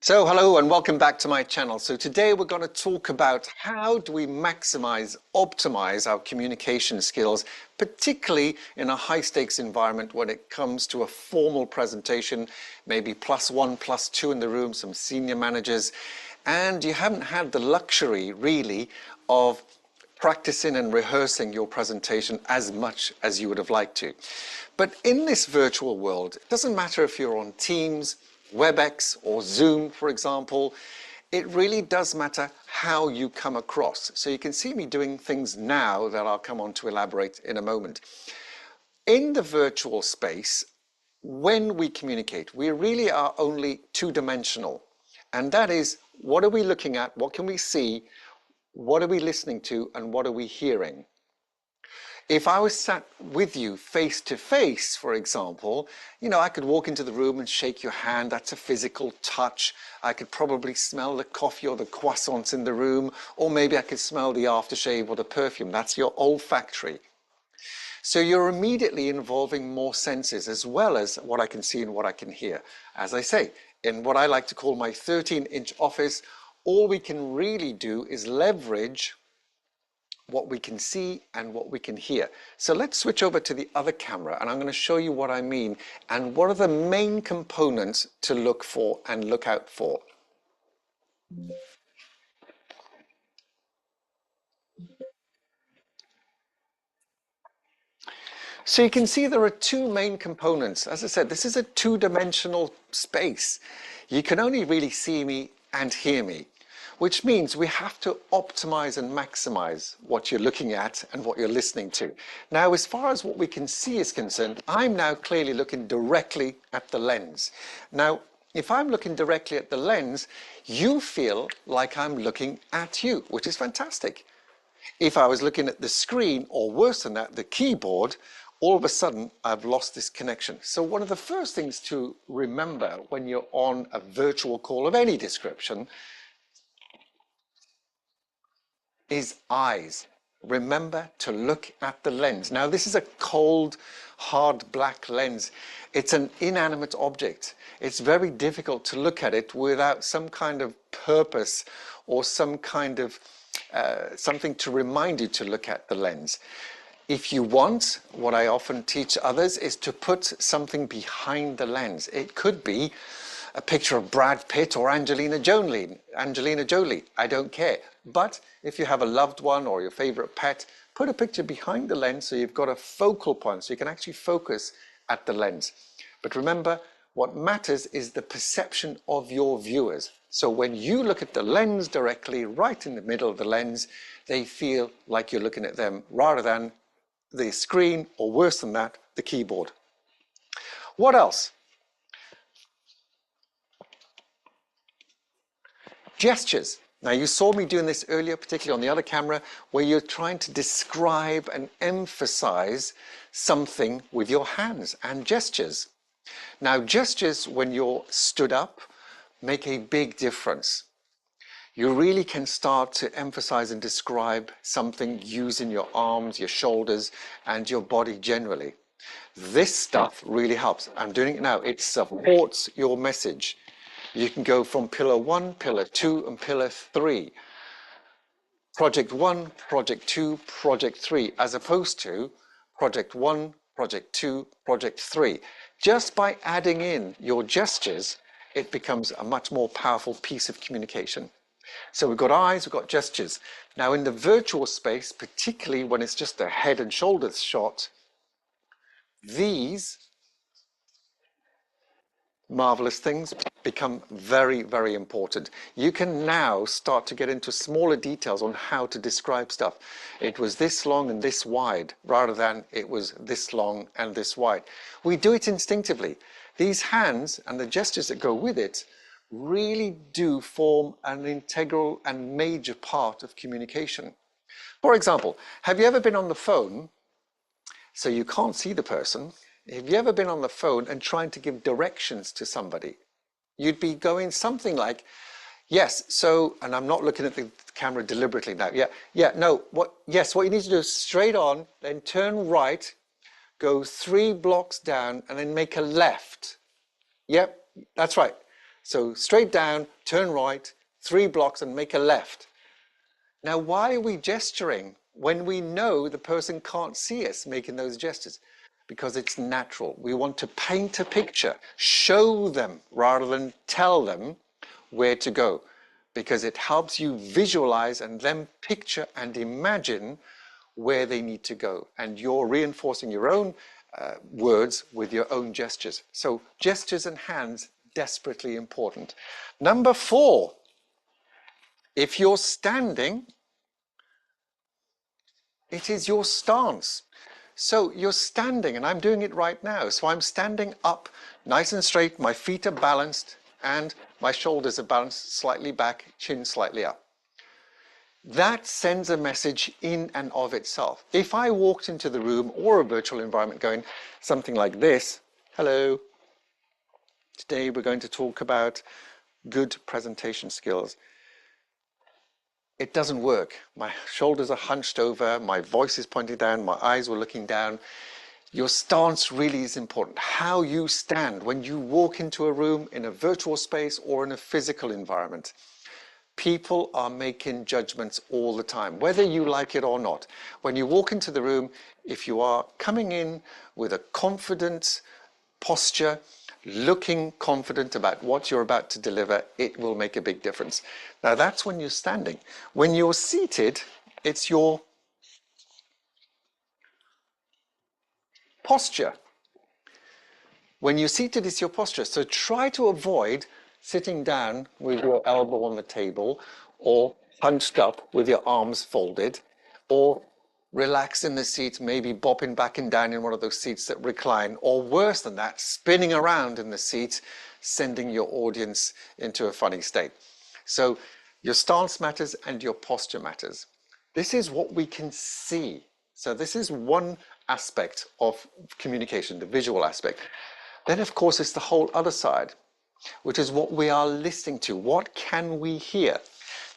So hello and welcome back to my channel. So today we're going to talk about how do we maximize, optimize our communication skills, particularly in a high stakes environment when it comes to a formal presentation, maybe +1, +2 in the room, some senior managers, and you haven't had the luxury really of practicing and rehearsing your presentation as much as you would have liked to. But in this virtual world, it doesn't matter if you're on Teams, Webex or Zoom, for example, it really does matter how you come across. So you can see me doing things now that I'll come on to elaborate in a moment. In the virtual space, when we communicate, we really are only two-dimensional. And that is, what are we looking at? What can we see? What are we listening to? And what are we hearing? If I was sat with you face to face, for example, I could walk into the room and shake your hand. That's a physical touch. I could probably smell the coffee or the croissants in the room, or maybe I could smell the aftershave or the perfume. That's your olfactory. So you're immediately involving more senses as well as what I can see and what I can hear. As I say, in what I like to call my 13-inch office, all we can really do is leverage what we can see and what we can hear. So let's switch over to the other camera and I'm going to show you what I mean and what are the main components to look for and look out for. So you can see there are two main components. As I said, this is a two-dimensional space. You can only really see me and hear me, which means we have to optimize and maximize what you're looking at and what you're listening to. Now, as far as what we can see is concerned, I'm now clearly looking directly at the lens. Now, if I'm looking directly at the lens, you feel like I'm looking at you, which is fantastic. If I was looking at the screen, or worse than that, the keyboard, all of a sudden I've lost this connection. So one of the first things to remember when you're on a virtual call of any description is eyes. Remember to look at the lens. Now, this is a cold, hard black lens. It's an inanimate object. It's very difficult to look at it without some kind of purpose or some kind of something to remind you to look at the lens. If you want, what I often teach others is to put something behind the lens. It could be a picture of Brad Pitt or Angelina Jolie. I don't care. But if you have a loved one or your favorite pet, put a picture behind the lens so you've got a focal point so you can actually focus at the lens. But remember, what matters is the perception of your viewers. So when you look at the lens directly, right in the middle of the lens, they feel like you're looking at them rather than the screen, or worse than that, the keyboard. What else? Gestures. Now, you saw me doing this earlier, particularly on the other camera, where you're trying to describe and emphasize something with your hands and gestures. Now, gestures, when you're stood up, make a big difference. You really can start to emphasize and describe something using your arms, your shoulders, and your body generally. This stuff really helps. I'm doing it now. It supports your message. You can go from pillar 1, pillar 2, and pillar 3. Project 1, project 2, project 3, as opposed to project 1, project 2, project 3. Just by adding in your gestures, it becomes a much more powerful piece of communication. So we've got eyes, we've got gestures. Now in the virtual space, particularly when it's just a head and shoulders shot, these marvelous things become very, very important. You can now start to get into smaller details on how to describe stuff. It was this long and this wide, rather than it was this long and this wide. We do it instinctively. These hands and the gestures that go with it really do form an integral and major part of communication. For example, have you ever been on the phone so you can't see the person? Have you ever been on the phone and trying to give directions to somebody? You'd be going something like, yes, so, and I'm not looking at the camera deliberately now. What you need to do is straight on, then turn right, go 3 blocks down, and then make a left. Yep, that's right. So straight down, turn right, 3 blocks and make a left. Now, why are we gesturing when we know the person can't see us making those gestures? Because it's natural. We want to paint a picture, show them rather than tell them where to go, because it helps you visualize and then picture and imagine where they need to go. And you're reinforcing your own words with your own gestures. So gestures and hands, desperately important. Number 4, if you're standing, it is your stance. So you're standing, and I'm doing it right now. So I'm standing up nice and straight, my feet are balanced, and my shoulders are balanced slightly back, chin slightly up. That sends a message in and of itself. If I walked into the room or a virtual environment going something like this, hello, today we're going to talk about good presentation skills. It doesn't work. My shoulders are hunched over, my voice is pointing down, my eyes were looking down. Your stance really is important. How you stand when you walk into a room in a virtual space or in a physical environment. People are making judgments all the time, whether you like it or not. When you walk into the room, if you are coming in with a confident posture, looking confident about what you're about to deliver, it will make a big difference. Now, that's when you're standing. When you're seated, it's your posture. When you're seated, it's your posture. So try to avoid sitting down with your elbow on the table, or hunched up with your arms folded, or relax in the seat, maybe bopping back and down in one of those seats that recline, or worse than that, spinning around in the seat, sending your audience into a funny state. So your stance matters and your posture matters. This is what we can see. So this is one aspect of communication, the visual aspect. Then, of course, it's the whole other side, which is what we are listening to. What can we hear?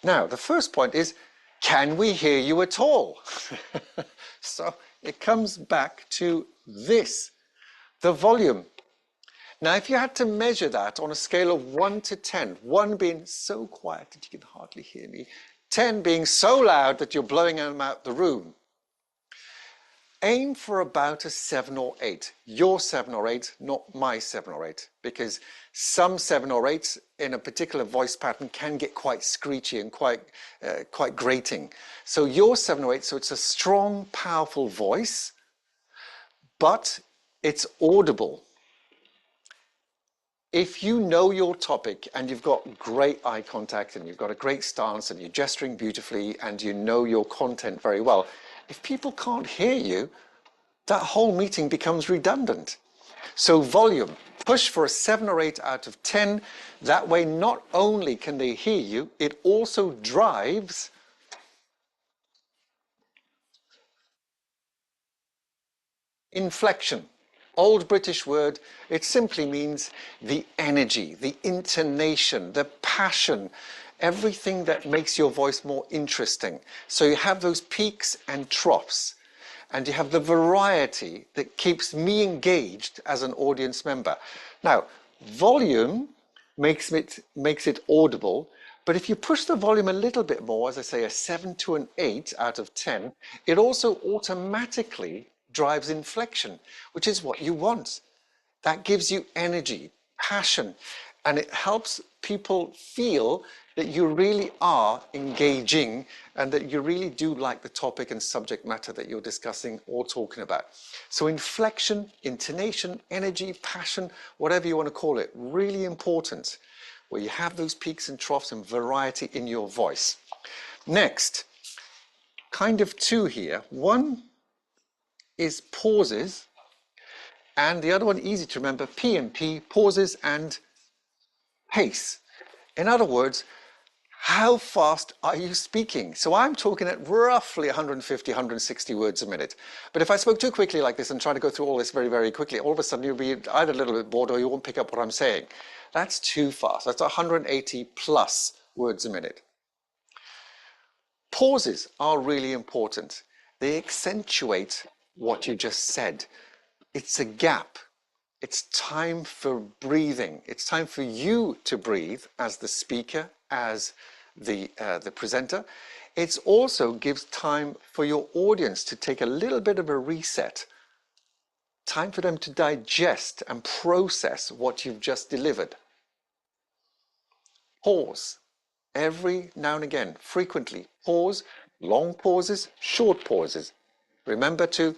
Now, the first point is, can we hear you at all? So it comes back to this, the volume. Now, if you had to measure that on a scale of 1 to 10, 1 being so quiet that you can hardly hear me, 10 being so loud that you're blowing them out the room, aim for about a 7 or 8. Your 7 or 8, not my 7 or 8, because some 7 or 8s in a particular voice pattern can get quite screechy and quite grating. So your 7 or 8, so it's a strong, powerful voice, but it's audible. If you know your topic and you've got great eye contact and you've got a great stance and you're gesturing beautifully and you know your content very well, if people can't hear you, that whole meeting becomes redundant. So volume, push for a 7 or 8 out of 10. That way, not only can they hear you, it also drives inflection. Old British word, it simply means the energy, the intonation, the passion, everything that makes your voice more interesting. So you have those peaks and troughs, and you have the variety that keeps me engaged as an audience member. Now, volume makes it audible, but if you push the volume a little bit more, as I say, a 7 to an 8 out of 10, it also automatically drives inflection, which is what you want. That gives you energy, passion, and it helps people feel that you really are engaging and that you really do like the topic and subject matter that you're discussing or talking about. So inflection, intonation, energy, passion, whatever you want to call it, really important, where you have those peaks and troughs and variety in your voice. Next, kind of 2 here. 1 is pauses, and the other one, easy to remember, P and P, pauses and pace. In other words, how fast are you speaking? So I'm talking at roughly 150, 160 words a minute. But if I spoke too quickly like this and try to go through all this very, very quickly, all of a sudden you'll be either a little bit bored or you won't pick up what I'm saying. That's too fast. That's 180 plus words a minute. Pauses are really important. They accentuate what you just said. It's a gap. It's time for breathing. It's time for you to breathe as the speaker, as the presenter. It also gives time for your audience to take a little bit of a reset. Time for them to digest and process what you've just delivered. Pause. Every now and again, frequently, pause, long pauses, short pauses. Remember to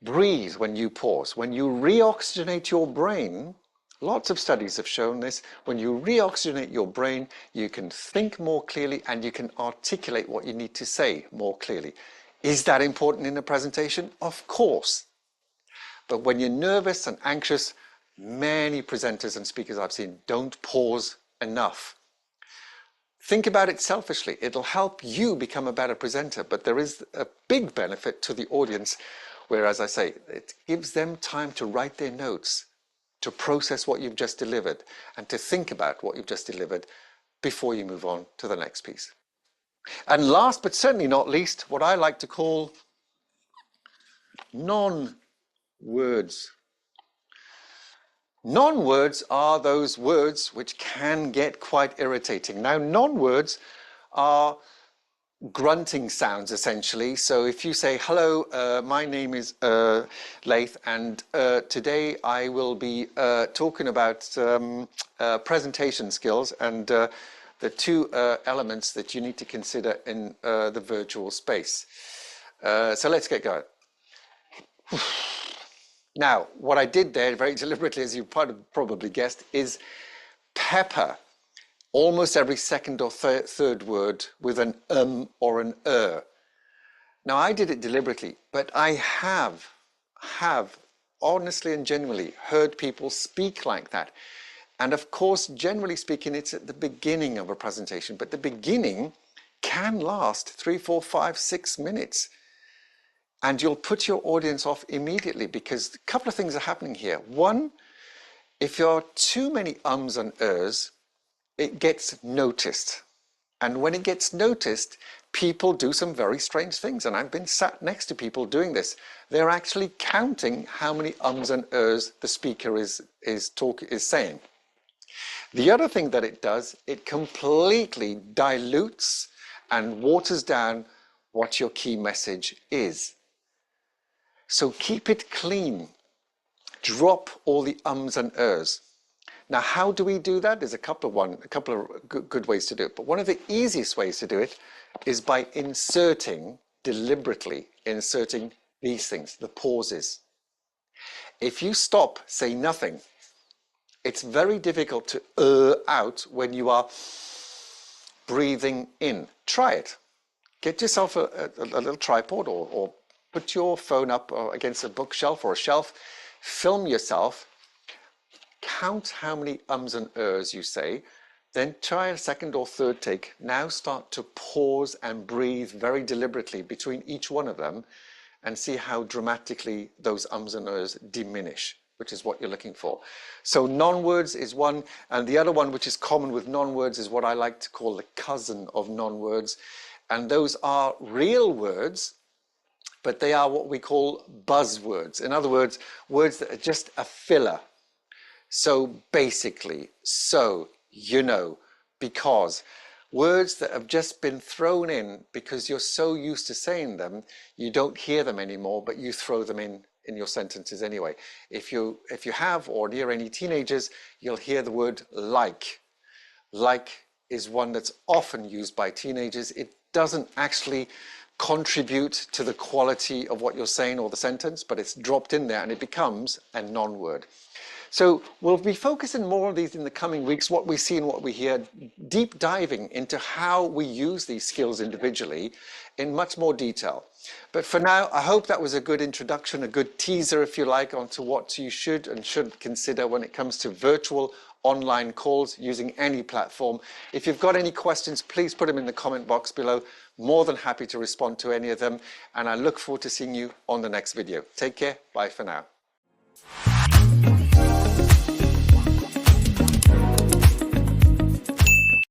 breathe when you pause. When you reoxygenate your brain, lots of studies have shown this, when you reoxygenate your brain, you can think more clearly and you can articulate what you need to say more clearly. Is that important in a presentation? Of course. But when you're nervous and anxious, many presenters and speakers I've seen don't pause enough. Think about it selfishly. It'll help you become a better presenter, but there is a big benefit to the audience where, as I say, it gives them time to write their notes, to process what you've just delivered, and to think about what you've just delivered before you move on to the next piece. And last but certainly not least, what I like to call non-words. Non-words are those words which can get quite irritating. Now, non-words are grunting sounds, essentially. So if you say, hello, my name is Laith, and today I will be talking about presentation skills and the two elements that you need to consider in the virtual space. So let's get going. Now, what I did there very deliberately, as you probably guessed, is pepper almost every second or third word with an or an Now, I did it deliberately, but I have honestly and genuinely heard people speak like that. And of course, generally speaking, it's at the beginning of a presentation, but the beginning can last 3, 4, 5, 6 minutes. And you'll put your audience off immediately because a couple of things are happening here. One, if there are too many ums and ers, it gets noticed. And when it gets noticed, people do some very strange things. And I've been sat next to people doing this. They're actually counting how many ums and ers the speaker is saying. The other thing that it does, it completely dilutes and waters down what your key message is. So keep it clean. Drop all the ums and ers. Now, how do we do that? There's a couple of good ways to do it. But one of the easiest ways to do it is by deliberately inserting these things, the pauses. If you stop, say nothing, it's very difficult to out when you are breathing in. Try it. Get yourself a little tripod or put your phone up against a bookshelf or a shelf, film yourself, count how many ums and ers you say, then try a second or third take. Now start to pause and breathe very deliberately between each one of them and see how dramatically those ums and ers diminish, which is what you're looking for. So non-words is one, and the other one which is common with non-words is what I like to call the cousin of non-words. And those are real words, but they are what we call buzzwords. In other words, words that are just a filler. So basically, so, you know, because, words that have just been thrown in because you're so used to saying them, you don't hear them anymore, but you throw them in your sentences anyway. If you have or near any teenagers, you'll hear the word like. Like is one that's often used by teenagers. It doesn't actually contribute to the quality of what you're saying or the sentence, but it's dropped in there and it becomes a non-word. So we'll be focusing more on these in the coming weeks, what we see and what we hear, deep diving into how we use these skills individually in much more detail. But for now, I hope that was a good introduction, a good teaser, if you like, onto what you should and shouldn't consider when it comes to virtual online calls using any platform. If you've got any questions, please put them in the comment box below. More than happy to respond to any of them. And I look forward to seeing you on the next video. Take care. Bye for now.